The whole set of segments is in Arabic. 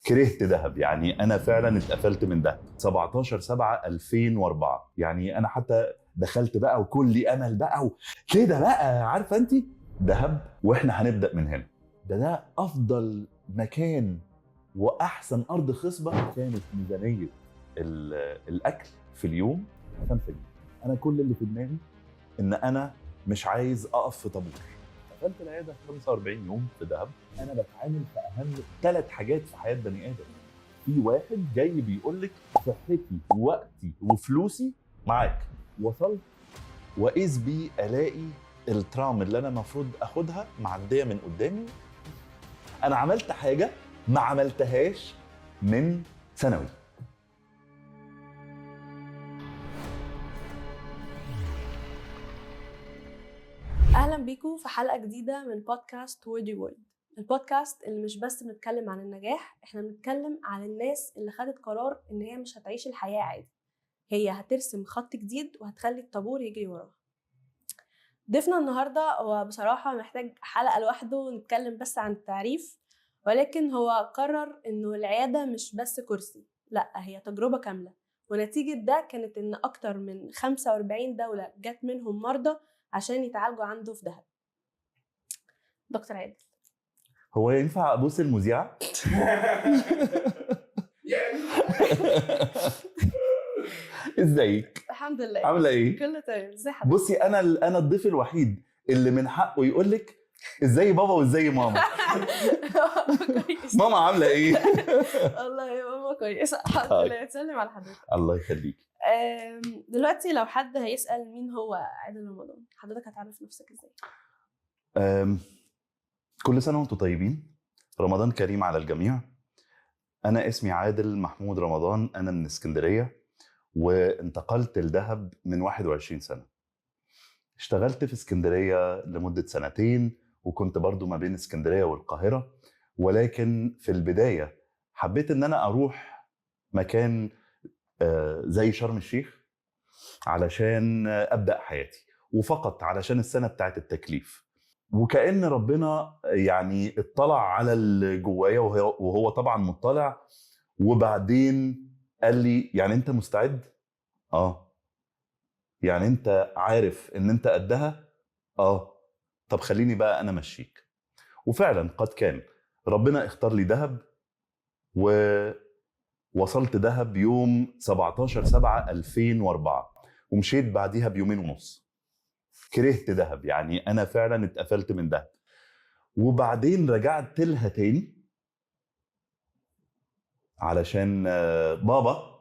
كرهت دهب. يعني انا فعلا اتقفلت من دهب 17/7/2004. يعني انا حتى دخلت بقى وكل امل بقى كده بقى، عارفه انت دهب واحنا هنبدا من هنا. ده افضل مكان واحسن ارض خصبه. كانت ميزانيه الاكل في اليوم 5 جنيه. انا كل اللي في دماغي ان انا مش عايز اقف في طابور. دخلت العياده 45 يوم في دهب. انا بتعامل في اهم 3 حاجات في حياه بني ادم. في واحد جاي بيقول لك صحتي ووقتي وفلوسي معاك. وصلت واذ بي الاقي الترام اللي انا المفروض اخدها معديه من قدامي. انا عملت حاجه ما عملتهاش من ثانوي. اهلا بيكم في حلقه جديده من بودكاست وودي وورد، البودكاست اللي مش بس بنتكلم عن النجاح، احنا بنتكلم عن الناس اللي خدت قرار ان هي مش هتعيش الحياه عادي، هي هترسم خط جديد وهتخلي الطابور يجري وراها. ضيفنا النهارده هو بصراحه محتاج حلقه لوحده نتكلم بس عن التعريف، ولكن هو قرر انه العياده مش بس كرسي، لا هي تجربه كامله، ونتيجه ده كانت ان اكتر من 45 دوله جت منهم مرضى عشان يتعالجوا عنده في دهب. دكتور عادل، هو ينفع ابوس المذيعه؟ ازيك؟ الحمد لله، عامله ايه؟ كله تمام. ازي حضرتك؟ بصي، انا الضيف الوحيد اللي من حقه يقول لك ازاي بابا وازاي ماما. كويس. ماما عامله ايه؟ والله يا ماما كويسه الحمد لله. تسلم على حضرتك. الله يخليك. دلوقتي لو حد هيسأل مين هو عادل رمضان، حضرتك هتعرف نفسك ازاي؟ كل سنه وانتم طيبين، رمضان كريم على الجميع. انا اسمي عادل محمود رمضان، انا من اسكندريه وانتقلت لدهب من 21 سنه. اشتغلت في اسكندريه لمده 2 وكنت برضو ما بين اسكندريه والقاهره، ولكن في البدايه حبيت ان انا اروح مكان زي شرم الشيخ علشان ابدا حياتي، وفقط علشان السنه بتاعت التكليف. وكأن ربنا يعني اطلع على اللي جوايا، وهو طبعا مطلع. وبعدين قال لي يعني انت مستعد؟ يعني انت عارف ان انت قدها؟ طب خليني بقى انا مشيك. وفعلا قد كان ربنا اختار لي دهب، ووصلت دهب يوم 17/7/2004 ومشيت بعديها بيومين ونص. كرهت دهب، يعني انا فعلا اتقفلت من دهب. وبعدين رجعت لها تاني علشان بابا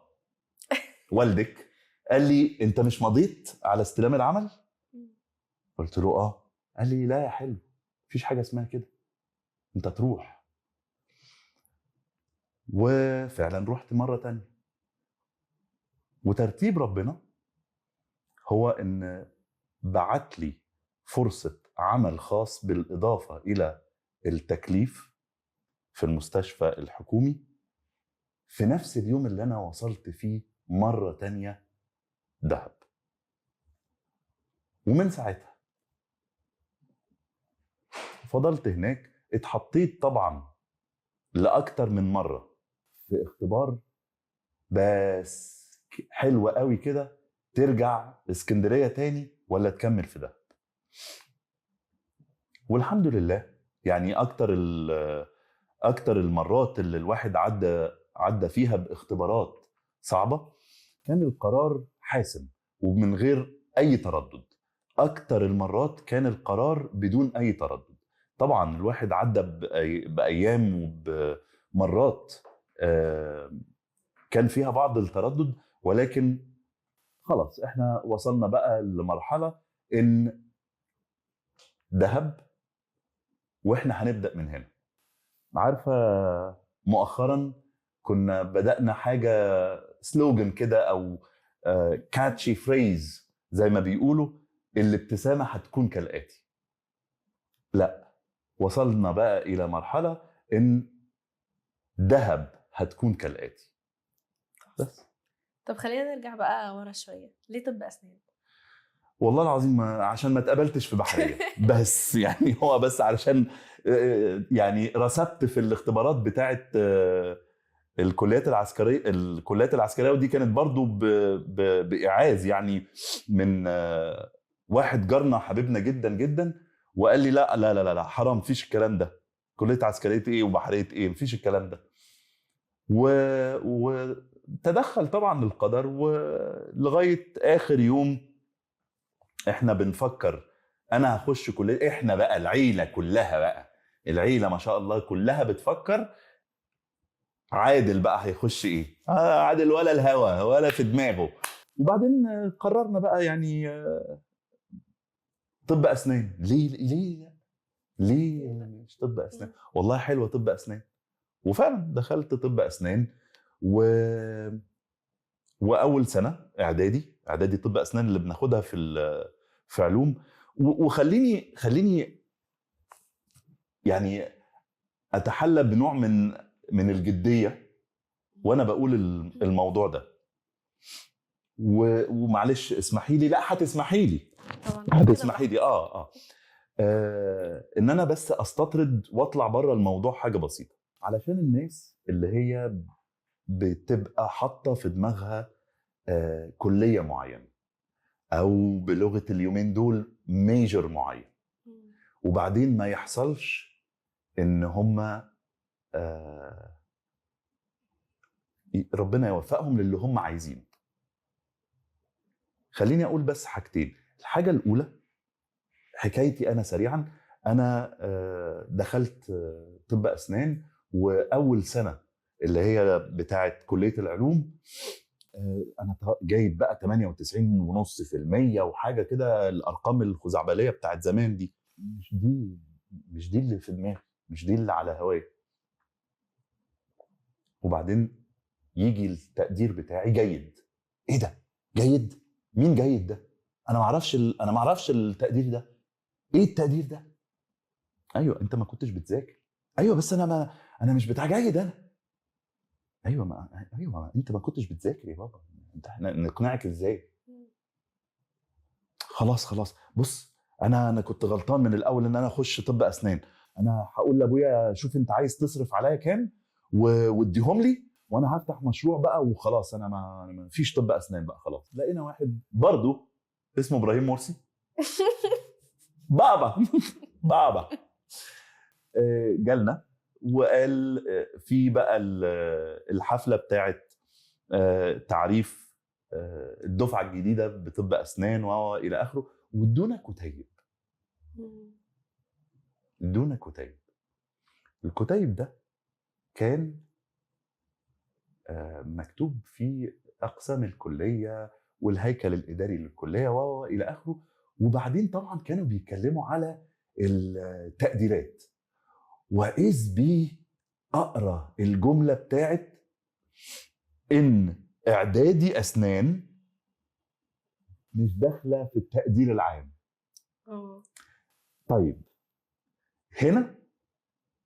والدك قال لي انت مش مضيت على استلام العمل؟ قلت له قال لي لا يا حلو، مفيش حاجه اسمها كده، انت تروح. وفعلا رحت مره تانية. وترتيب ربنا هو ان بعت لي فرصه عمل خاص بالاضافه الى التكليف في المستشفى الحكومي في نفس اليوم اللي انا وصلت فيه مره تانية دهب. ومن ساعتها فضلت هناك. اتحطيت طبعا لاكتر من مره في اختبار، بس حلوة قوي كده، ترجع اسكندرية تاني ولا تكمل في ده. والحمد لله يعني اكتر المرات اللي الواحد عدى فيها باختبارات صعبة كان القرار حاسم ومن غير اي تردد. اكتر المرات كان القرار بدون اي تردد. طبعا الواحد عدى بايام وبمرات كان فيها بعض التردد، ولكن خلاص احنا وصلنا بقى لمرحلة ان دهب واحنا هنبدأ من هنا. عارفة، مؤخرا كنا بدأنا حاجة سلوجن كده او كاتشي فريز زي ما بيقولوا، الابتسامة هتكون كالآتي. لا، وصلنا بقى الى مرحلة ان دهب هتكون كالآتي بس. طب خلينا نرجع بقى ورا شويه، ليه طب اسنان؟ والله العظيم عشان ما اتقبلتش في بحرية. بس يعني هو بس علشان يعني رسبت في الاختبارات بتاعت الكليات العسكريه ودي كانت برضو باعاز يعني من واحد جارنا حبيبنا جدا جدا، وقال لي لا لا لا لا حرام، مفيش الكلام ده، كليه عسكريه ايه وبحريه ايه، مفيش الكلام ده. وتدخل طبعا القدر، ولغايه اخر يوم احنا بنفكر انا هخش كليه، احنا بقى العيله كلها بقى، العيله ما شاء الله كلها بتفكر عادل بقى هيخش ايه، عادل ولا الهوى ولا في دماغه. وبعدين قررنا بقى يعني طب اسنان. ليه مش طب اسنان؟ والله حلوه طب اسنان. وفعلا دخلت طب اسنان واول سنه اعدادي طب اسنان اللي بناخدها في علوم. وخليني يعني اتحلى بنوع من الجديه وانا بقول الموضوع ده. ومعلش اسمحي لي، لا هتسمحي لي هتسمحي لي ان انا بس استطرد واطلع بره الموضوع حاجه بسيطه، علشان الناس اللي هي بتبقى حاطه في دماغها كليه معينه، او بلغه اليومين دول ميجر معين، وبعدين ما يحصلش ان هم ربنا يوفقهم للي هم عايزينه. خليني اقول بس حاجتين. الحاجه الاولى حكايتي انا سريعا، انا دخلت طب اسنان، واول سنه اللي هي بتاعه كليه العلوم انا جايب بقى 98.5% وحاجه كده، الارقام الخزعبليه بتاعت زمان دي. مش دي اللي في دماغي، مش دي اللي على هواي. وبعدين يجي التقدير بتاعي جيد. ايه ده جيد؟ مين جيد ده؟ انا ما اعرفش التقدير ده. ايه التقدير ده؟ ايوه انت ما كنتش بتذاكر. ايوه بس انا مش بتاع جيد انا. ايوه ما انت ما كنتش بتذاكر يا بابا، احنا نقنعك ازاي؟ خلاص بص، انا كنت غلطان من الاول ان انا اخش طب اسنان. انا هقول لابويا شوف انت عايز تصرف عليا كام واديهم لي، وانا هفتح مشروع بقى وخلاص. انا ما فيش طب اسنان بقى خلاص. لقينا واحد برضه اسمه ابراهيم مرسي بابا جالنا وقال في بقى الحفله بتاعت تعريف الدفعه الجديده بطب اسنان والى اخره، وادونا كتيب. الكتيب ده كان مكتوب فيه اقسام الكليه والهيكل الاداري للكليه والى اخره. وبعدين طبعا كانوا بيتكلموا على التقديرات، واذ بي اقرا الجمله بتاعت ان اعدادي اسنان مش داخله في التقدير العام. طيب هنا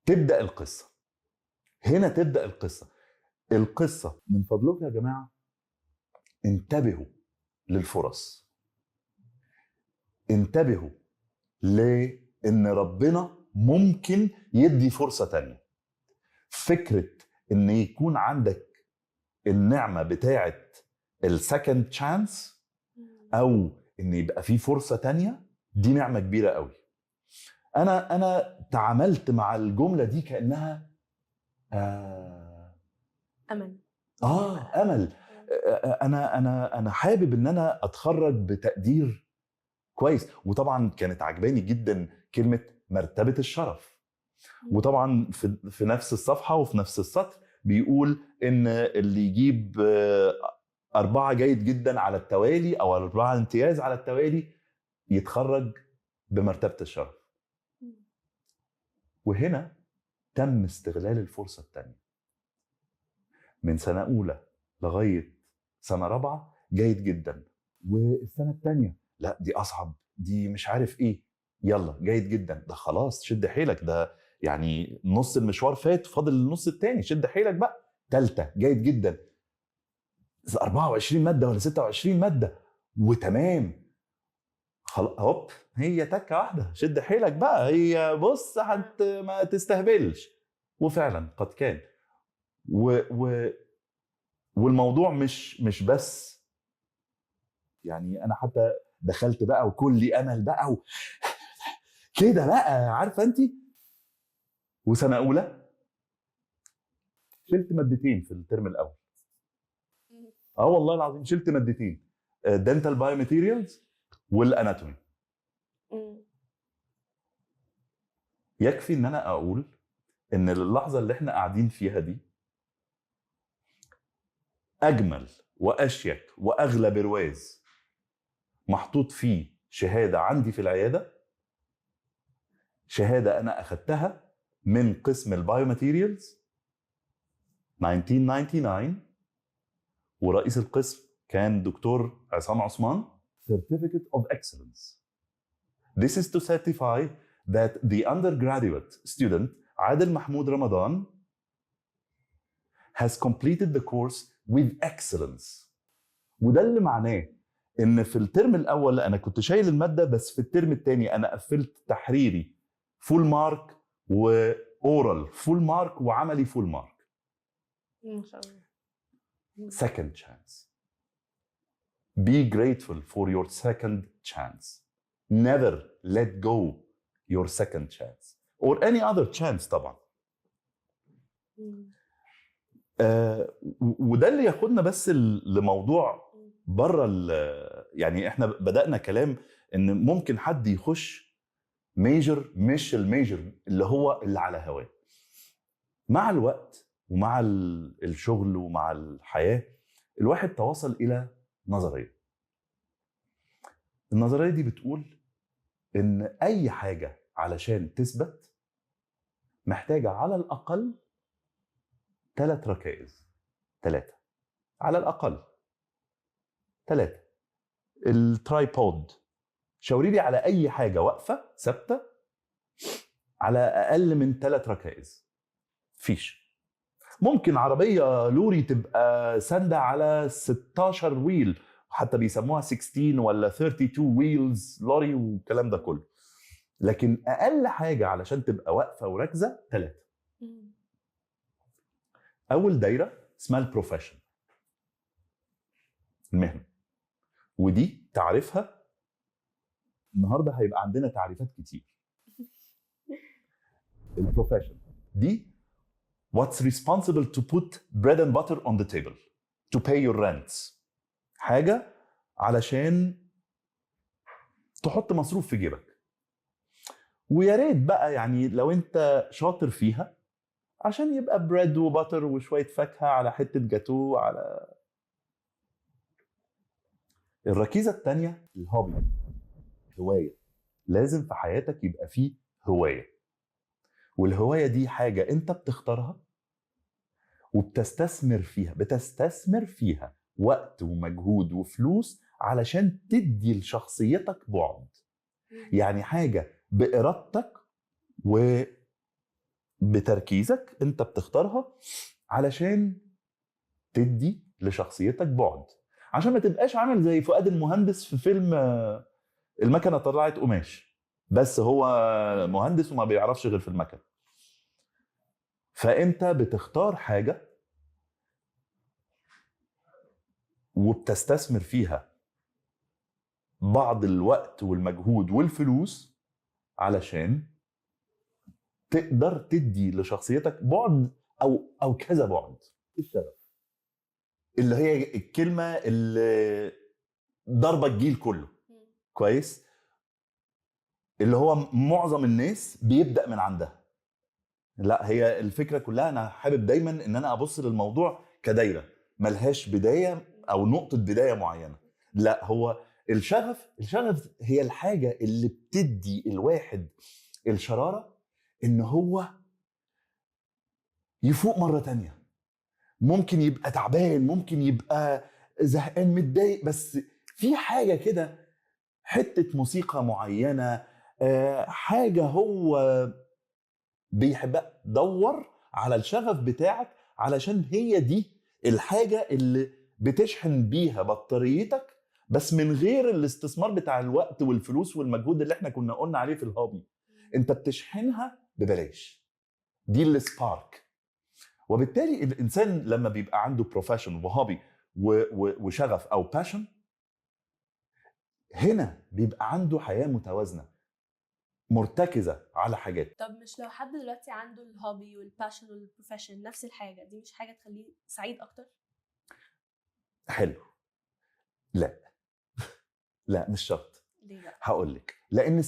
تبدا القصه. من فضلكم يا جماعه انتبهوا للفرص، انتبهوا لان ربنا ممكن يدي فرصه تانية. فكره ان يكون عندك النعمه بتاعت السكند تشانس، او ان يبقى في فرصه تانية، دي نعمه كبيره قوي. انا تعاملت مع الجمله دي كانها امل. امل. انا حابب ان انا اتخرج بتقدير كويس. وطبعا كانت عجباني جدا كلمه مرتبه الشرف. وطبعا في نفس الصفحه وفي نفس السطر بيقول ان اللي يجيب 4 جيد جدا على التوالي او 4 امتياز على التوالي يتخرج بمرتبه الشرف. وهنا تم استغلال الفرصه الثانيه. من سنه اولى لغايه سنه رابعه جيد جدا، والسنه الثانيه لا دي اصعب، دي مش عارف ايه، يلا جيد جدا. ده خلاص شد حيلك، ده يعني نص المشوار فات، فاضل النص الثاني، شد حيلك بقى. ثالثه جيد جدا، 24 ماده ولا 26 ماده وتمام. هوب هي تكه واحده، شد حيلك بقى، هي بص ما تستهبلش. وفعلا قد كان. والموضوع مش بس يعني انا حتى دخلت بقى وكل امل بقى كده بقى، عارفه انت. وسنه اولى شلت مادتين في الترم الاول. والله العظيم شلت مادتين، دنتال بايو ماتيريالز والاناتومي. يكفي ان انا اقول ان اللحظه اللي احنا قاعدين فيها دي اجمل واشيك واغلى برواز محطوط فيه شهاده عندي في العياده، شهاده انا اخذتها من قسم البايو ماتيريالز 1999، ورئيس القسم كان دكتور عصام عثمان. Certificate of Excellence. This is to certify that the undergraduate student Adel Mahmoud Ramadan has completed the course with excellence. وده اللي معناه ان في الترم الاول انا كنت شايل الماده، بس في الترم الثاني انا قفلت تحريري فول مارك واورال فول مارك وعملي فول مارك. ما شاء الله. Second chance. Be grateful for your second chance. Never let go your second chance or any other chance طبعا. وده اللي ياخدنا بس لموضوع بره يعني احنا بدأنا كلام ان ممكن حد يخش ميجر مش الميجر اللي هو اللي على هواه. مع الوقت ومع الشغل ومع الحياة الواحد تواصل إلى نظرية. النظرية دي بتقول إن أي حاجة علشان تثبت محتاجة على الأقل 3 ركائز. 3 على الأقل 3. الترايبود، شاوري لي على أي حاجة واقفة ثابتة على أقل من 3 ركائز. فيش. ممكن عربية لوري تبقى ساندة على 16 ويل، حتى بيسموها 16 ولا 32 ويلز لوري والكلام ده كله، لكن أقل حاجة علشان تبقى واقفة وراكزة 3. أول دايرة اسمها البروفيشن، المهنة، ودي تعريفها النهاردة هيبقى عندنا تعريفات كتير. البروفيشن دي what's responsible to put bread and butter on the table, to pay your rents. حاجة علشان تحط مصروف في جيبك، ويا ريت بقى يعني لو انت شاطر فيها عشان يبقى بريد وباتر وشوية فاكهة على حتة جاتو على. الركيزة التانية الهوبي، هواية. لازم في حياتك يبقى فيه هواية، والهواية دي حاجة انت بتختارها وبتستثمر فيها، بتستثمر فيها وقت ومجهود وفلوس علشان تدي لشخصيتك بعد. يعني حاجة بإرادتك وبتركيزك انت بتختارها علشان تدي لشخصيتك بعد، عشان ما تبقاش عامل زي فؤاد المهندس في فيلم المكنة طلعت قماش، بس هو مهندس وما بيعرفش غير في المكنة. فانت بتختار حاجة وبتستثمر فيها بعض الوقت والمجهود والفلوس علشان تقدر تدي لشخصيتك بعد او كذا بعد. الشغف اللي هي الكلمة اللي ضربة الجيل كله كويس، اللي هو معظم الناس بيبدأ من عندها. لا، هي الفكرة كلها انا حابب دايما ان انا ابص للموضوع كدايرة ملهاش بداية او نقطة بداية معينة. لا، هو الشغف هي الحاجة اللي بتدي الواحد الشرارة ان هو يفوق مرة تانية. ممكن يبقى تعبان، ممكن يبقى زهقان متضايق، بس في حاجة كده، حتة موسيقى معينة، حاجة هو بيحبها. دور على الشغف بتاعك علشان هي دي الحاجة اللي بتشحن بيها بطاريتك، بس من غير الاستثمار بتاع الوقت والفلوس والمجهود اللي احنا كنا قلنا عليه في الهوبي. انت بتشحنها ببلاش. دي السبارك. وبالتالي الانسان لما بيبقى عنده بروفيشن وهوبي وشغف او باشن، هنا بيبقى عنده حياه متوازنه مرتكزه على حاجات. طب مش لو حد دلوقتي عنده الهوبي والباشن والبروفيشن نفس الحاجه، دي مش حاجه تخليه سعيد اكتر؟ حلو. لا مش شرط. ليه بقى؟ هقول لك. لان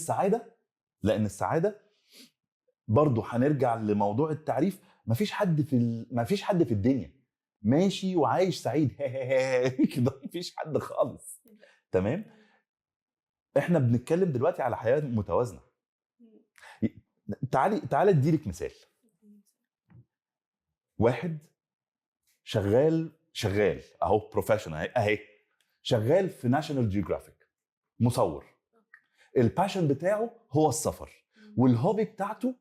السعاده برضو هنرجع لموضوع التعريف. مفيش حد في الدنيا ماشي وعايش سعيد كده، مفيش حد خالص. تمام. احنا بنتكلم دلوقتي على حياه متوازنه. تعالي اديلك مثال. واحد شغال اهو بروفيشنال اهي، شغال في ناشونال جيوغرافيك، مصور. الباشن بتاعه هو السفر، والهوبي بتاعته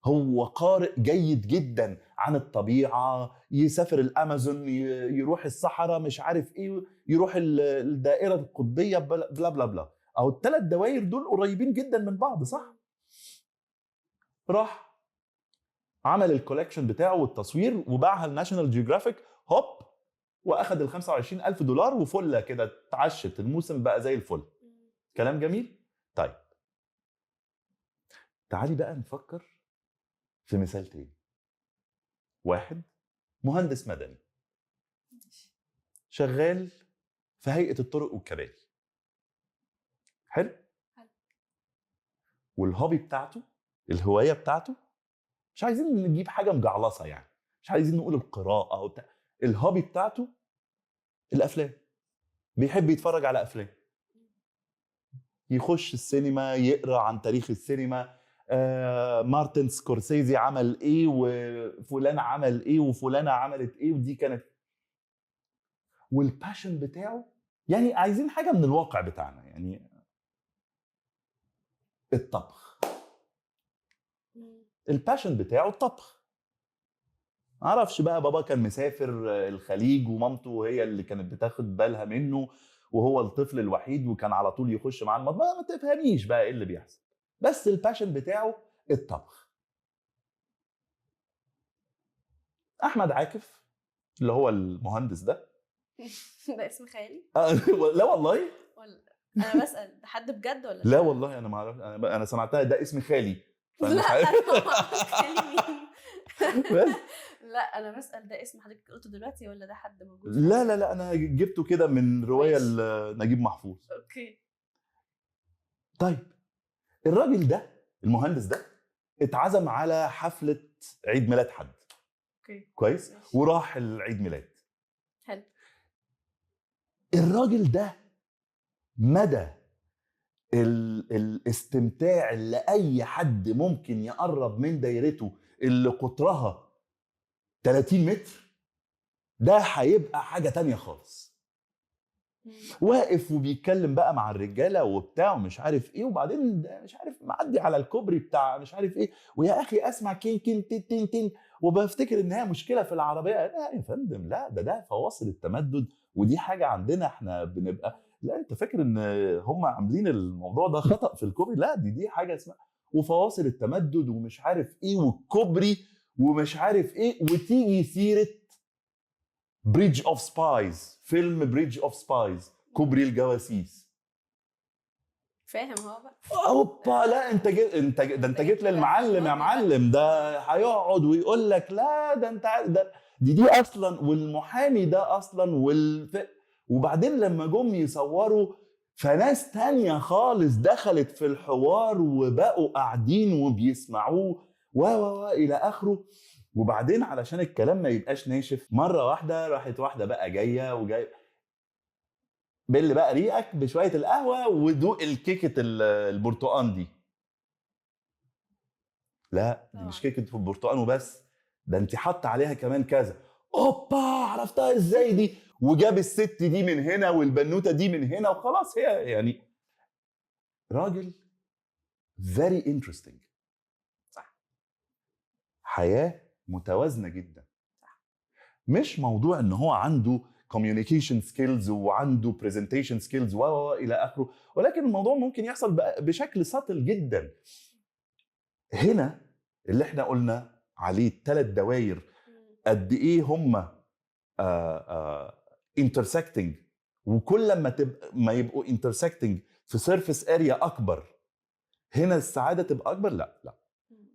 هو قارئ جيد جدا عن الطبيعه، يسافر الامازون، يروح الصحراء، مش عارف ايه، يروح الدائره القطبيه، بلا بلا بلا. او الثلاث دوائر دول قريبين جدا من بعض، صح؟ راح عمل الكولكشن بتاعه والتصوير وباعها لناشونال جيوغرافيك، هوب، واخد ال $25,000 وفله كده، اتعشت الموسم بقى زي الفل. كلام جميل. طيب تعالي بقى نفكر في مثال تاني. واحد مهندس مدني شغال في هيئة الطرق والكباري. حلو. والهوبي بتاعته، الهواية بتاعته، مش عايزين نجيب حاجة مجعلصة يعني، مش عايزين نقول القراءة أو الهوبي بتاعته الأفلام. بيحب يتفرج على أفلام، يخش السينما، يقرأ عن تاريخ السينما، مارتن سكورسيزي عمل ايه، وفلان عمل ايه، وفلانة عملت ايه، ودي كانت. والباشن بتاعه يعني عايزين حاجة من الواقع بتاعنا، يعني الطبخ. الباشن بتاعه الطبخ. معرفش بقى، بابا كان مسافر الخليج ومامته هي اللي كانت بتاخد بالها منه، وهو الطفل الوحيد وكان على طول يخش معاه المطبخ، ما تفهميش بقى ايه اللي بيحصل، بس الباشن بتاعه الطبخ. احمد عاكف اللي هو المهندس ده ده اسم خيالي؟ لا والله، ولا انا بسأل ده حد بجد ولا لا والله انا ما اعرف. انا سمعتها ده اسم خالي، فانا لا مش عارف. خالي مين؟ بس لا انا بسأل ده اسم حضرتك قلته دلوقتي ولا ده حد موجود؟ لا انا جبته كده من روايه ماشي. لنجيب محفوظ. اوكي. طيب الراجل ده، المهندس ده، اتعزم على حفله عيد ميلاد حد. اوكي كويس. ماشي. وراح العيد ميلاد. حلو. الراجل ده مدى الاستمتاع اللي اي حد ممكن يقرب من دايرته اللي قطرها 30 متر، ده هيبقى حاجه تانية خالص. واقف وبيتكلم بقى مع الرجاله وبتاع ومش عارف ايه، وبعدين مش عارف معدي على الكوبري بتاع مش عارف ايه، ويا اخي اسمع كين كين تين تين تين، وبفتكر ان هي مشكله في العربيه. لا يا فندم، لا، ده فواصل التمدد، ودي حاجه عندنا احنا بنبقى. لا انت فاكر ان هم عاملين الموضوع ده خطا في الكوبري؟ لا، دي حاجه اسمها وفواصل التمدد ومش عارف ايه والكوبري ومش عارف ايه، وتيجي سيره بريدج اوف سبايز، فيلم بريدج اوف سبايز، كوبري الجواسيس. فاهم هو بقى. اوبا، لا انت جيت للمعلم يا معلم. ده هيقعد ويقول لك لا ده انت ده دي اصلا، والمحامي ده اصلا وبعدين لما جم يصوروا، فناس تانية خالص دخلت في الحوار وبقوا قاعدين وبيسمعوه و الى اخره. وبعدين علشان الكلام ما يبقاش ناشف، مره واحده راحت واحده بقى جايه بل بقى ريقك بشويه القهوه ودوق الكيكه البرتقال دي. لا دي مش كيكه البرتقال وبس، ده انت حط عليها كمان كذا. اوبا، عرفتها ازاي دي؟ وجاب الست دي من هنا والبنوته دي من هنا، وخلاص هي يعني راجل very interesting. صح. حياه متوازنه جدا. صح. مش موضوع ان هو عنده communication skills وعنده presentation skills الى اخره، ولكن الموضوع ممكن يحصل بشكل سطل جدا. هنا اللي احنا قلنا عليه الثلاث دوائر قد ايه هم intersecting، وكل ما يبقوا intersecting في surface area اكبر، هنا السعاده تبقى اكبر. لا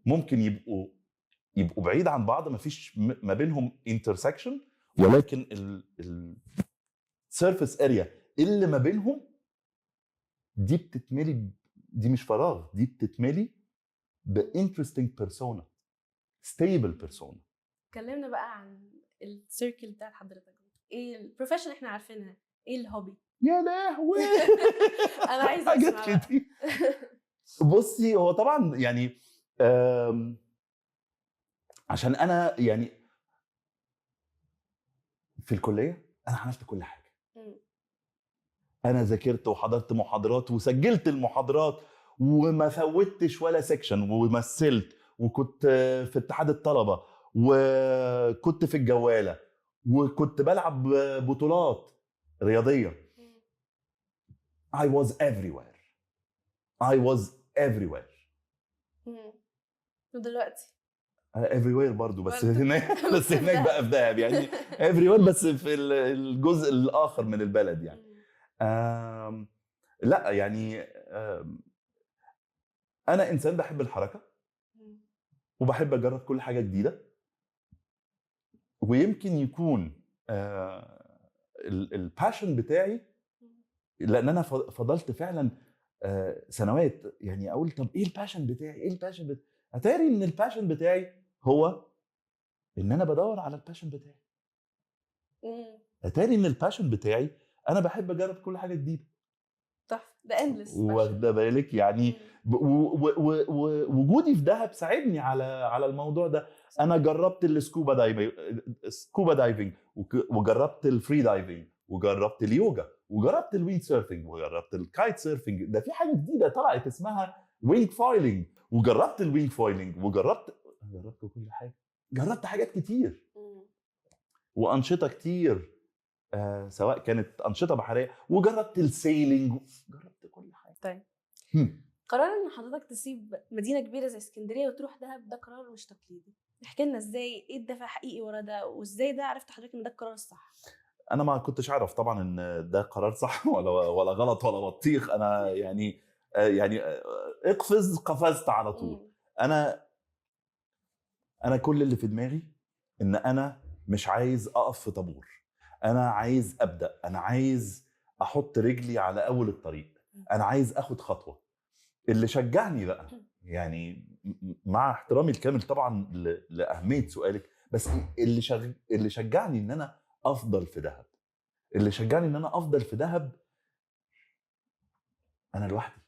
ممكن يبقوا بعيد عن بعض، ما فيش ما بينهم intersection، ولكن السيرفيس اريا اللي ما بينهم دي بتتملي، دي مش فراغ، دي بتتملي بانترستنج بيرسونا، ستيبل بيرسونا. اتكلمنا بقى عن السيركل بتاعت حضرتك، ايه البروفيشن احنا عارفينها، ايه الهوبي؟ يا لهوي انا عايزه حاجات اسمع كتير. بصي، هو طبعا يعني عشان انا يعني في الكليه انا عملت كل حاجه. انا ذاكرت وحضرت محاضرات وسجلت المحاضرات وما فوتش ولا سيكشن، ومثلت، وكنت في اتحاد الطلبه، وكنت في الجواله، وكنت بلعب بطولات رياضيه. I was everywhere. I was everywhere. ودلوقتي everywhere برضو، بس برضو. هناك بس هناك بقى في دهب يعني everywhere، بس في الجزء الاخر من البلد يعني. لا يعني انا انسان بحب الحركه وبحب اجرب كل حاجه جديده، ويمكن يكون الباشن بتاعي، لان انا فضلت فعلا سنوات يعني اقول طب ايه الباشن بتاعي، ايه الباشن بتاعي؟ اتاري ان الباشن بتاعي هو ان انا بدور على الباشن بتاعي. اتاري ان الباشن بتاعي انا بحب اجرب كل حاجه جديده. تحفه، ده اندلس. واخده بالك يعني وجودي في دهب ساعدني على الموضوع ده. انا جربت السكوبا دايفنج، وجربت الفري دايفنج، وجربت اليوجا، وجربت الويند سيرفنج، وجربت الكايت سيرفنج. ده في حاجه جديده طلعت اسمها وينج فايلنج، وجربت الوينج فايلنج، وجربت كل حاجه. جربت حاجات كتير وانشطه كتير، سواء كانت انشطه بحريه، وجربت السيلينج، جربت كل حاجه. طيب قرار ان حضرتك تسيب مدينه كبيره زي اسكندريه وتروح دهب، ده قرار مش تقليدي. احكي لنا ازاي، ايه الدافع حقيقي ورا ده، وازاي ده عرفت حضرتك ان ده القرار الصح؟ انا ما كنتش اعرف طبعا ان ده قرار صح ولا غلط ولا بطيخ. انا يعني قفزت على طول. انا كل اللي في دماغي ان انا مش عايز اقف في طابور، انا عايز ابدا، انا عايز احط رجلي على اول الطريق، انا عايز اخد خطوه. اللي شجعني بقى يعني، مع احترامي الكامل طبعا لاهميه سؤالك، بس اللي شجعني ان انا افضل في دهب، اللي شجعني ان انا افضل في دهب، انا لوحدي.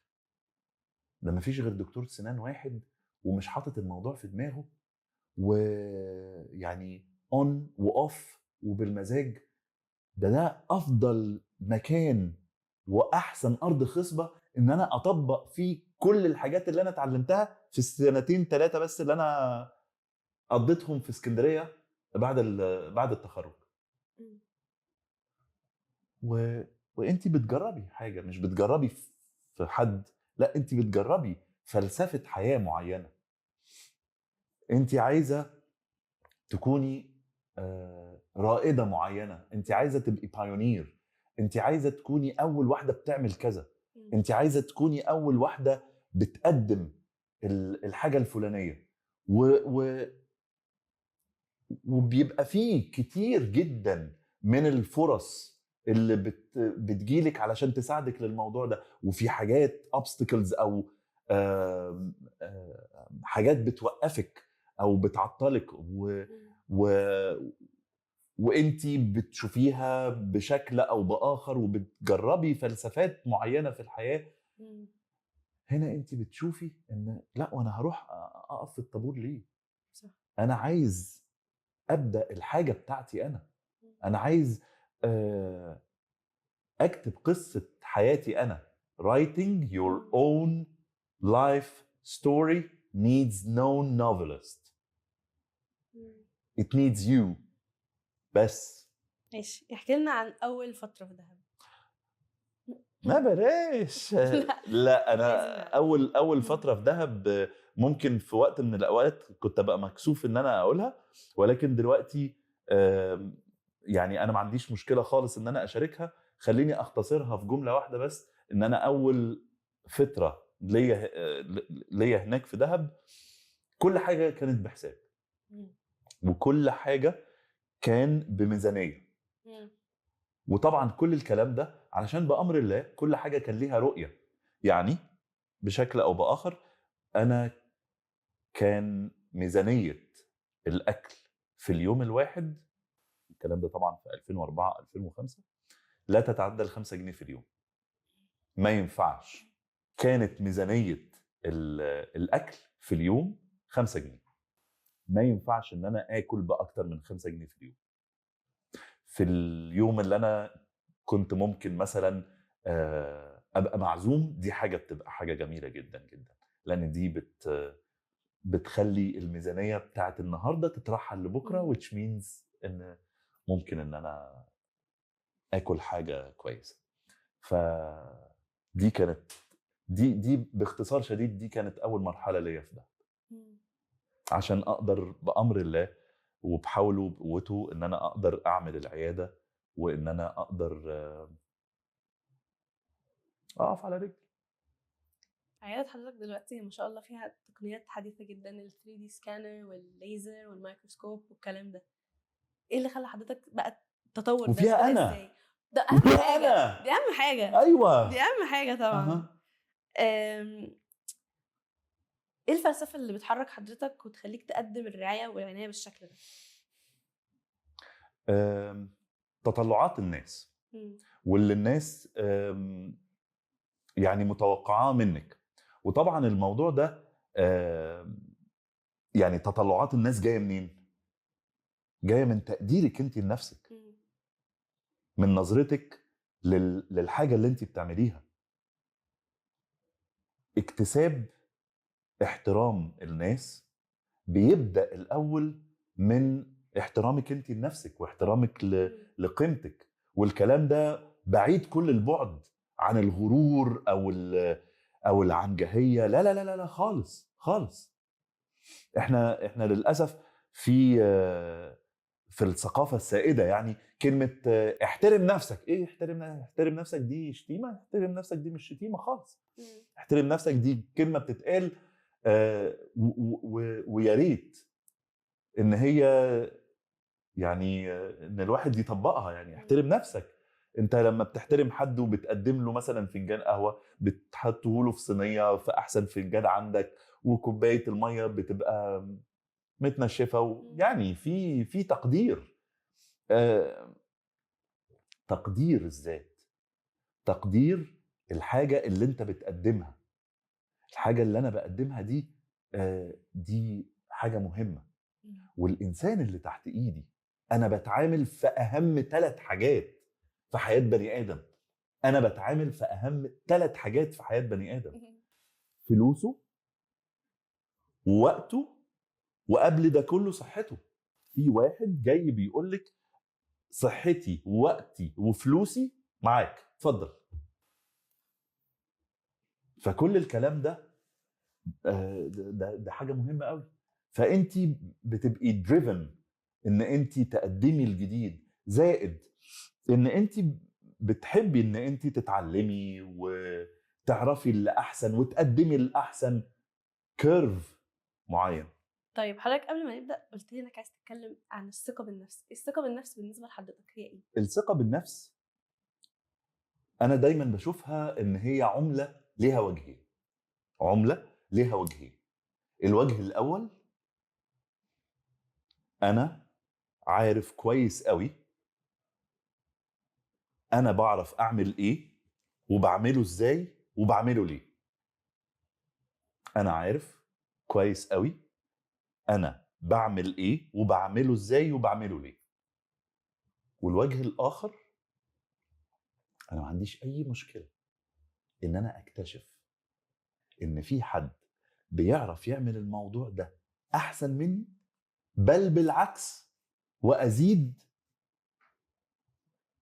ده مفيش غير دكتور سنان واحد ومش حاطط الموضوع في دماغه، ويعني اون واوف وبالمزاج. ده افضل مكان واحسن ارض خصبه ان انا اطبق فيه كل الحاجات اللي انا اتعلمتها في السنتين 3 بس اللي انا قضيتهم في اسكندريه بعد التخرج. وانت بتجربي حاجه، مش بتجربي في حد، لا انت بتجربي فلسفه حياه معينه. انت عايزه تكوني رائده معينه، انت عايزه تبقي بايونير، انت عايزه تكوني اول واحده بتعمل كذا، انت عايزه تكوني اول واحده بتقدم الحاجه الفلانيه. وبيبقى فيه كتير جدا من الفرص اللي بتجيلك علشان تساعدك للموضوع ده، وفي حاجات obstacles او حاجات بتوقفك او بتعطلك، وانتي بتشوفيها بشكل او باخر، وبتجربي فلسفات معينه في الحياه. هنا انتي بتشوفي ان لا، وانا هروح اقف في الطابور ليه؟ صح. انا عايز ابدا الحاجه بتاعتي، انا عايز اكتب قصه حياتي انا. writing your own life story needs no novelist, it needs you. بس ماشي، احكي لنا عن اول فتره في دهب. ما بلاش لا انا اول فتره في دهب ممكن في وقت من الاوقات كنت ابقى مكسوف ان انا اقولها، ولكن دلوقتي يعني انا ما عنديش مشكله خالص ان انا اشاركها. خليني اختصرها في جمله واحده بس، ان انا اول فتره ليا هناك في دهب كل حاجه كانت بحساب، وكل حاجه كان بميزانيه. وطبعا كل الكلام ده علشان بأمر الله كل حاجة كان ليها رؤية. يعني بشكل أو بآخر أنا كان ميزانية الأكل في اليوم الواحد، الكلام ده طبعا في 2004 2005، لا تتعدى ال5 جنيه في اليوم. ما ينفعش. كانت ميزانية الأكل في اليوم 5 جنيه. ما ينفعش إن أنا آكل بأكتر من 5 جنيه في اليوم. في اليوم اللي أنا كنت ممكن مثلا ابقى معزوم، دي حاجه بتبقى حاجه جميله جدا جدا، لان دي بتخلي الميزانيه بتاعت النهارده تترحل لبكره، which means ان ممكن ان انا اكل حاجه كويسه. ف دي كانت دي باختصار شديد دي كانت اول مرحله ليا في ده، عشان اقدر بامر الله وبحوله وبقوته ان انا اقدر اعمل العياده، وان انا اقدر اقف على رجلي. عيادة حضرتك دلوقتي ما شاء الله فيها تقنيات حديثة جدا، ال 3D سكانر والليزر والميكروسكوب والكلام ده. ايه اللي خلى حضرتك بقى التطور ده؟ وفيها بدأ أنا. ازاي؟ ده اهم وفيها حاجة. أنا. دي اهم حاجة. ايوه دي اهم حاجة طبعا. أها. ايه الفلسفة اللي بتحرك حضرتك وتخليك تقدم الرعاية والعناية بالشكل ده؟ تطلعات الناس واللي الناس يعني متوقعاه منك. وطبعا الموضوع ده يعني تطلعات الناس جايه منين؟ جايه من تقديرك انت لنفسك، من نظرتك للحاجه اللي انت بتعمليها. اكتساب احترام الناس بيبدأ الأول من احترامك انت لنفسك واحترامك لقيمتك. والكلام ده بعيد كل البعد عن الغرور او العنجهية. لا لا لا لا خالص خالص. احنا للأسف في الثقافة السائدة يعني كلمة احترم نفسك. ايه احترم نفسك دي شتيمة؟ احترم نفسك دي مش شتيمة خالص. احترم نفسك دي كلمة بتتقال ويا ريت ان هي يعني ان الواحد يطبقها. يعني احترم نفسك. انت لما بتحترم حد وبتقدم له مثلا فنجان قهوه، بتحطه له في صينيه في احسن فنجان عندك، وكوبايه الميه بتبقى متنشفه، يعني في تقدير. تقدير الذات، تقدير الحاجه اللي انت بتقدمها. الحاجه اللي انا بقدمها دي حاجه مهمه. والإنسان اللي تحت إيدي أنا بتعامل في أهم 3 حاجات في حياة بني آدم. أنا بتعامل في أهم 3 حاجات في حياة بني آدم: فلوسه ووقته، وقبل ده كله صحته. في واحد جاي بيقولك صحتي ووقتي وفلوسي معاك، اتفضل. فكل الكلام ده ده حاجة مهمة قوي. فأنت بتبقي دريفن ان انت تقدمي الجديد، زائد ان انت بتحبي ان انت تتعلمي وتعرفي اللي احسن وتقدمي الاحسن. كيرف معين. طيب حضرتك قبل ما نبدا قلت لي انك عايز تتكلم عن الثقه بالنفس. الثقه بالنفس بالنسبه لحضرتك هي ايه؟ الثقه بالنفس انا دايما بشوفها ان هي عمله ليها وجهين. عمله ليها وجهين. الوجه الاول، انا عارف كويس قوي انا بعرف اعمل ايه وبعمله ازاي وبعمله ليه. انا عارف كويس قوي انا بعمل ايه وبعمله ازاي وبعمله ليه. والوجه الاخر، انا ما عنديش اي مشكله ان انا اكتشف ان في حد بيعرف يعمل الموضوع ده احسن مني، بل بالعكس وازيد،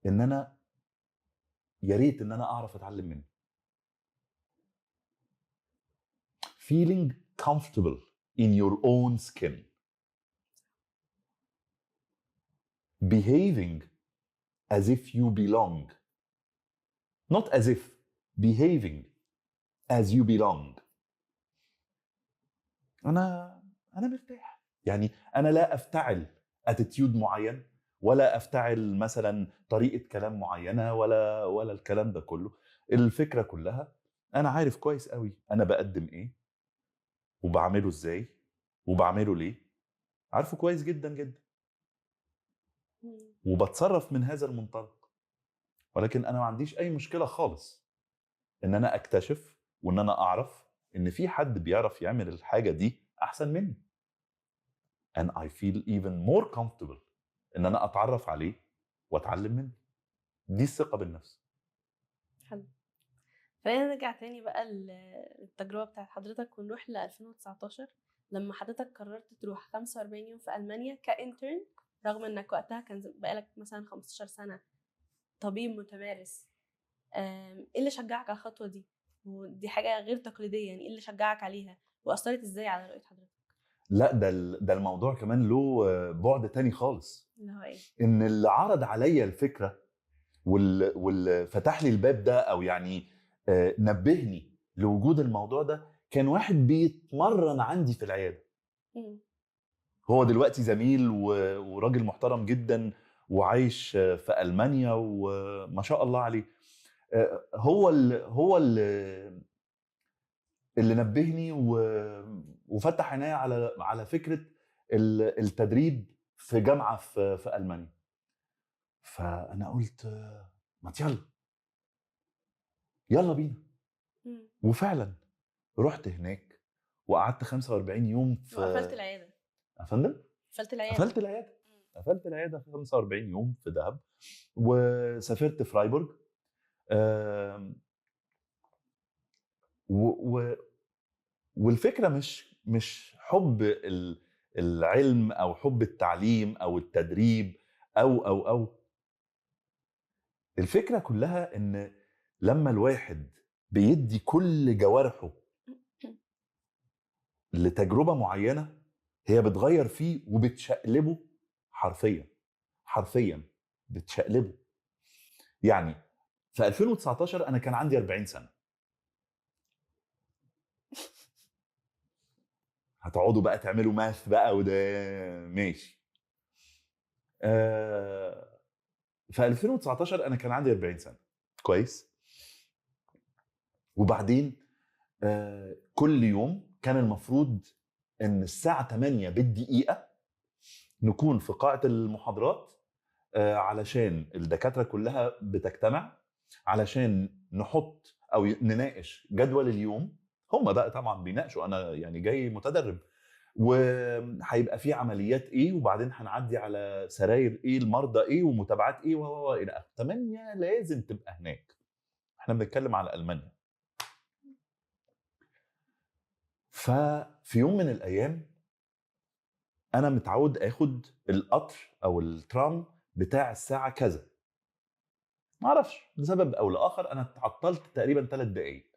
ان انا يا ريت ان انا اعرف اتعلم منه. فيلينج comfortable in your own skin. Behaving as if you belong. Not as if, behaving as you belong. أنا مرتاح. يعني أنا لا أفتعل attitude معين، ولا أفتعل مثلا طريقة كلام معينة، ولا الكلام ده كله. الفكرة كلها أنا عارف كويس قوي أنا بقدم إيه وبعمله إزاي وبعمله ليه. عارفه كويس جدا جدا، وبتصرف من هذا المنطلق. ولكن أنا ما عنديش أي مشكلة خالص إن أنا أكتشف وإن أنا أعرف إن في حد بيعرف يعمل الحاجة دي أحسن مني. and I feel even more comfortable إن أنا أتعرف عليه وأتعلم منه. دي الثقة بالنفس. حلو. خلينا نرجع تاني بقى للتجربة بتاعت حضرتك ونروح ل 2019 لما حضرتك قررت تروح 45 يوم في ألمانيا كإنترن، رغم إنك وقتها كان بقالك مثلا 15 سنة طبيب متمارس. إيه اللي شجعك على الخطوة دي؟ ودي حاجة غير تقليدية، يعني إيه اللي شجعك عليها وأثرت إزاي على رؤية حضرتك؟ لا، ده الموضوع كمان له بعد تاني خالص. اللي هو إيه؟ إن اللي عرض عليا الفكرة واللي فتح لي الباب ده، أو يعني نبهني لوجود الموضوع ده، كان واحد بيتمرن عندي في العيادة. هو دلوقتي زميل وراجل محترم جدا وعايش في ألمانيا وما شاء الله عليه. هو اللي نبهني وفتح عيني على فكرة التدريب في جامعة في ألمانيا. فأنا قلت ما يلا بينا. وفعلا رحت هناك وقعدت 45 يوم في. وقفلت العيادة؟ أفندم؟ قفلت العيادة 45 يوم في دهب، وسافرت فرايبورغ. والفكرة مش حب العلم أو حب التعليم أو التدريب أو الفكرة كلها إن لما الواحد بيدي كل جوارحه لتجربة معينة، هي بتغير فيه وبتشقلبه حرفيا بتشقلبه. يعني في 2019 أنا كان عندي 40 سنة. هتقعدوا بقى تعملوا ماث بقى وده ماشي. في 2019 أنا كان عندي 40 سنة. كويس. وبعدين كل يوم كان المفروض ان الساعة 8 بالدقيقة نكون في قاعة المحاضرات، علشان الدكاترة كلها بتجتمع علشان نحط او نناقش جدول اليوم. هم بقى طبعا بيناقشوا، انا يعني جاي متدرب، وهيبقى في عمليات ايه، وبعدين هنعدي على سراير ايه، المرضى ايه، ومتابعات ايه الى اخره. 8 لازم تبقى هناك. احنا بنتكلم على ألمانيا. ففي يوم من الأيام أنا متعود أخد القطر أو الترام بتاع الساعة كذا. معرفش لسبب أو لآخر أنا اتعطلت تقريبا 3 دقايق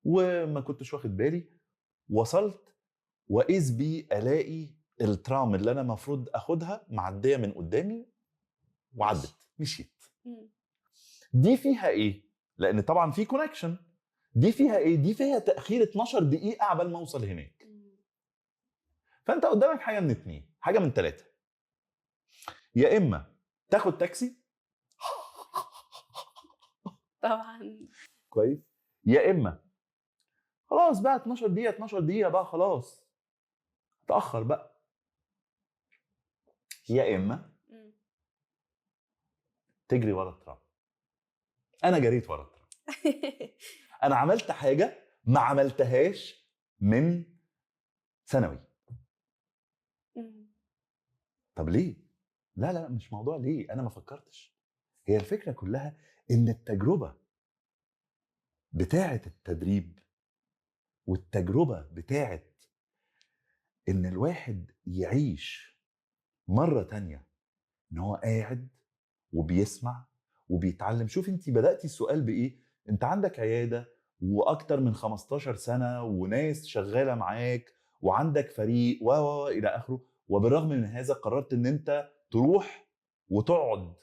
وما كنتش واخد بالي. وصلت وإذ بي ألاقي الترام اللي أنا مفروض أخدها معدية من قدامي وعدت مشيت. دي فيها إيه؟ لأن طبعا في كونكشن. دي فيها إيه؟ دي فيها تأخير 12 دقيقة عبال ما أوصل هناك. فأنت قدامك حاجة من 2، حاجة من 3. يا إما تاخد تاكسي طبعا كويس، يا إما خلاص بقى 12 دقيقة بقى خلاص تأخر بقى، يا إما تجري ورا الترام. أنا جريت ورا الترام. أنا عملت حاجة ما عملتهاش من ثانوي. طب ليه؟ لا مش موضوع ليه، أنا ما فكرتش. هي الفكرة كلها إن التجربة بتاعة التدريب والتجربة بتاعة إن الواحد يعيش مرة تانية إن هو قاعد وبيسمع وبيتعلم. شوف أنت بدأتي السؤال بإيه؟ أنت عندك عيادة واكتر من 15 سنه وناس شغاله معاك وعندك فريق الى اخره، وبالرغم من هذا قررت ان انت تروح وتقعد.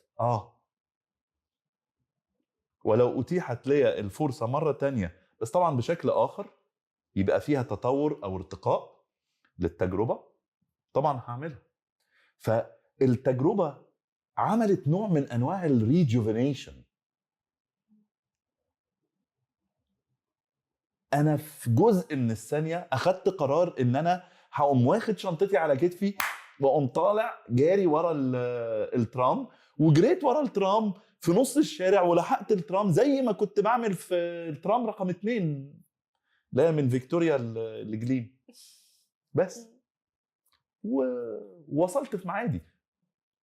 ولو اتيحت لي الفرصه مره تانية، بس طبعا بشكل اخر يبقى فيها تطور او ارتقاء للتجربه، طبعا هعملها. فالتجربه عملت نوع من انواع الريجوفينيشن. انا في جزء من الثانيه اخدت قرار ان انا هقوم واخد شنطتي على كتفي واقوم طالع جاري ورا الترام، وجريت ورا الترام في نص الشارع ولحقت الترام زي ما كنت بعمل في الترام رقم 2 لا من فيكتوريا لجليم بس، ووصلت في معادي.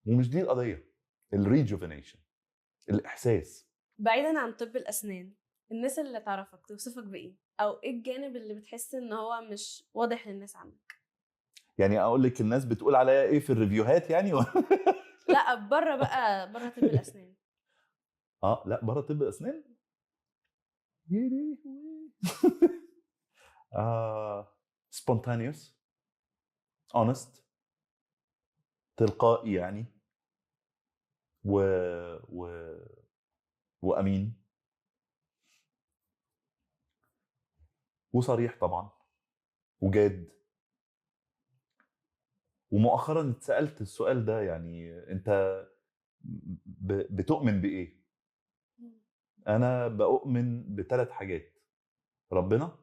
ومش دي القضيه، الريجوفينيشن، الاحساس. بعيدا عن طب الاسنان، الناس اللي تعرفك توصفك بايه؟ او ايه الجانب اللي بتحس ان هو مش واضح للناس عنك؟ يعني اقول لك الناس بتقول عليا ايه في الريفيوهات يعني لا بره بقى، بره طب الاسنان. لا بره طب الاسنان. spontaneous, honest, تلقائي يعني، و... و... وامين وصريح طبعا وجاد. ومؤخرا اتسالت السؤال ده، يعني انت بتؤمن بايه؟ انا بؤمن ب3 حاجات: ربنا،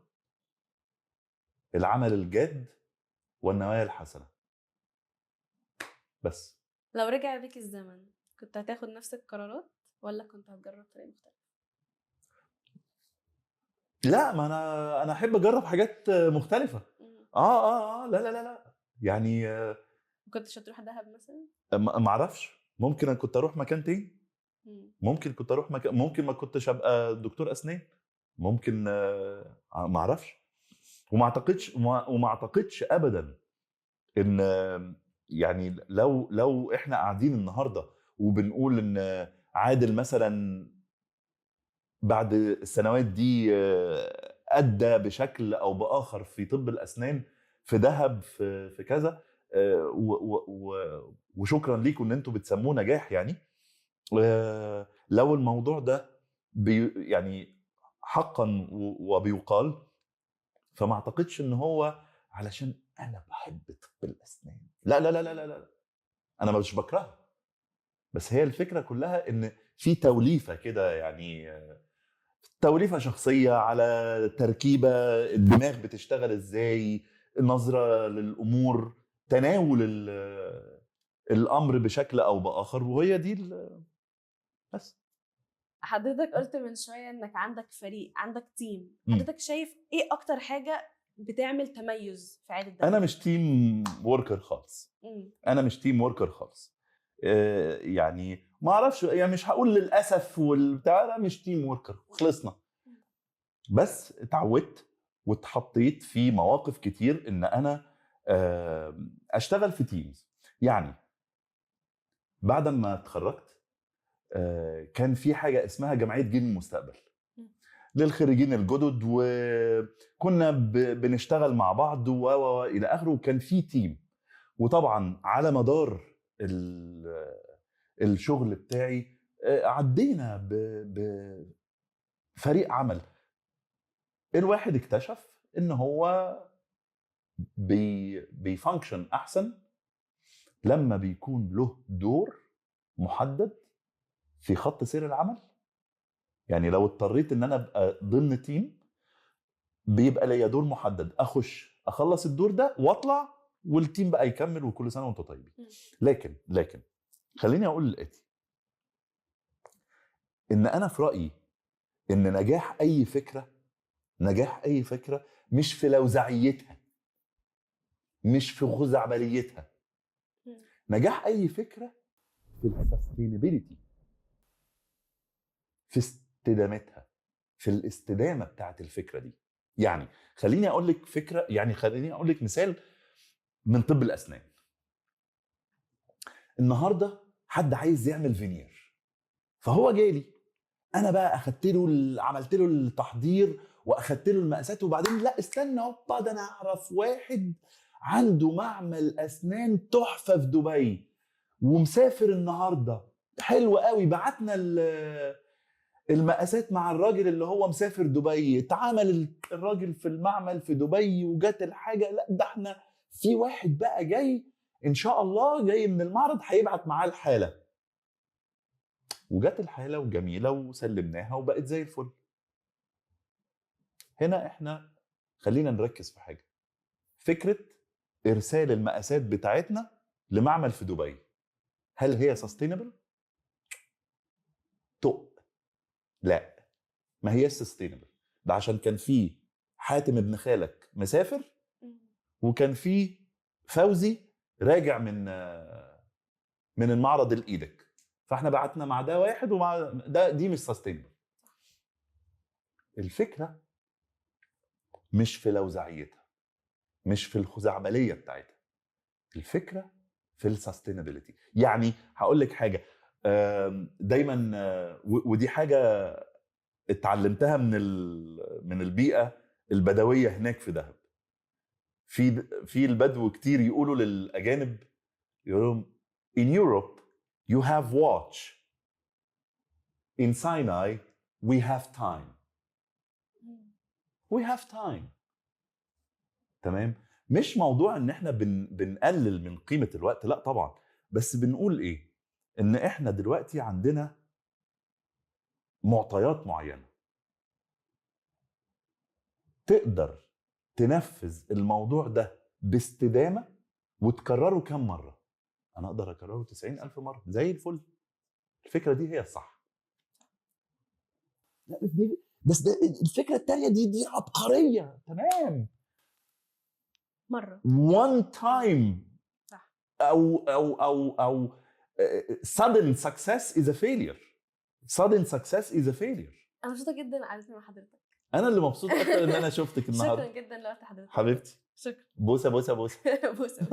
العمل الجاد، والنوايا الحسنه. بس. لو رجع بيك الزمن كنت هتاخد نفس القرارات ولا كنت هتجرب طريقه مختلفه؟ لا، ما انا احب اجرب حاجات مختلفه. لا لا لا لا يعني ما كنتش هتروح دهب مثلا؟ ما اعرفش، ممكن انا كنت اروح مكان تاني، ممكن كنت اروح مكان، ممكن ما كنتش ابقى دكتور اسنان، ممكن ما اعرفش. وما اعتقدش ابدا ان يعني لو احنا قاعدين النهارده وبنقول ان عادل مثلا بعد السنوات دي ادى بشكل او باخر في طب الاسنان، في دهب، في كذا، وشكرا ليكم ان انتم بتسموه نجاح يعني. لو الموضوع ده يعني حقا وبيقال، فما اعتقدش ان هو علشان انا بحب طب الاسنان. لا لا لا لا لا لا، انا مش بكرهها، بس هي الفكره كلها ان في توليفه كده، يعني توليفه شخصيه على تركيبه الدماغ بتشتغل ازاي، نظره للامور، تناول الامر بشكل او باخر، وهي دي بس. حضرتك قلت من شويه انك عندك فريق، عندك تيم، حضرتك شايف ايه اكتر حاجه بتعمل تميز في عياده انا دهب؟ مش تيم وركر خالص. انا مش تيم وركر خالص. يعني ما اعرفش، يعني مش هقول للاسف والبتاع، انا مش تيم وركر، خلصنا. بس اتعودت واتحطيت في مواقف كتير ان انا اشتغل في تيمز. يعني بعد ما اتخرجت كان في حاجه اسمها جمعيه جيل المستقبل للخريجين الجدد، وكنا بنشتغل مع بعض والى اخره، وكان في تيم. وطبعا على مدار الشغل بتاعي عدينا بفريق عمل. الواحد اكتشف ان هو بيفانكشن احسن لما بيكون له دور محدد في خط سير العمل. يعني لو اضطريت ان انا ابقى ضمن تيم، بيبقى ليا دور محدد، اخش اخلص الدور ده واطلع، والتيم بقى يكمل، وكل سنه وانتم طيبين. لكن خليني اقول الاتي، ان انا في رايي ان نجاح اي فكره مش في لوزعيتها، مش في خزعبليتها. نجاح اي فكره في السستينابيليتي، في استدامتها، في الاستدامه بتاعت الفكره دي. يعني خليني اقول لك فكره، يعني خليني اقول لك مثال من طب الاسنان. النهارده حد عايز يعمل فينير، فهو جالي، انا بقى اخدت له عملت له التحضير واخدت له المقاسات، وبعدين لا استنى هوبا، ده انا اعرف واحد عنده معمل اسنان تحفه في دبي ومسافر النهارده، حلو قوي، بعتنا المقاسات مع الراجل اللي هو مسافر دبي، اتعامل الراجل في المعمل في دبي وجات الحاجه. لا ده احنا في واحد بقى جاي ان شاء الله جاي من المعرض هيبعت معاه الحاله، وجات الحاله وجميله وسلمناها وبقت زي الفل. هنا احنا خلينا نركز في حاجه، فكره ارسال المقاسات بتاعتنا لمعمل في دبي، هل هي سستينبل؟ لا، ما هي سستينبل. ده عشان كان في حاتم ابن خالك مسافر، وكان في فوزي راجع من المعرض لايدك، فاحنا بعتنا مع ده واحد ومع ده، دي مش سستينبل. الفكره مش في لوزعيتها، مش في الخزعبليه بتاعتها، الفكره في السستينابيلتي. يعني هقول لك حاجه دايما، ودي حاجه اتعلمتها من البيئه البدويه هناك في دهب. في البدو كتير يقولوا للاجانب، يقولوا in Europe you have watch, in Sinai we have time. we have time. تمام؟ مش موضوع ان احنا بنقلل من قيمة الوقت، لا طبعا، بس بنقول ايه؟ ان احنا دلوقتي عندنا معطيات معينة تقدر تنفذ الموضوع ده باستدامة وتكرره كم مرة. انا اقدر اكرره 90,000 مرة زي الفل. الفكرة دي هي الصح. لا بس ده الفكرة التانية دي عبقرية. تمام، مرة one time صح. او sudden success is a failure. sudden success is a failure. انا مبسوطه جدا قعدتي مع حضرتك. انا اللي مبسوط اكتر ان انا شفتك النهارده. شكرا جدا لوقت حضرتك حبيبتي، شكرا. بوسه بوسه بوسه. بوسه.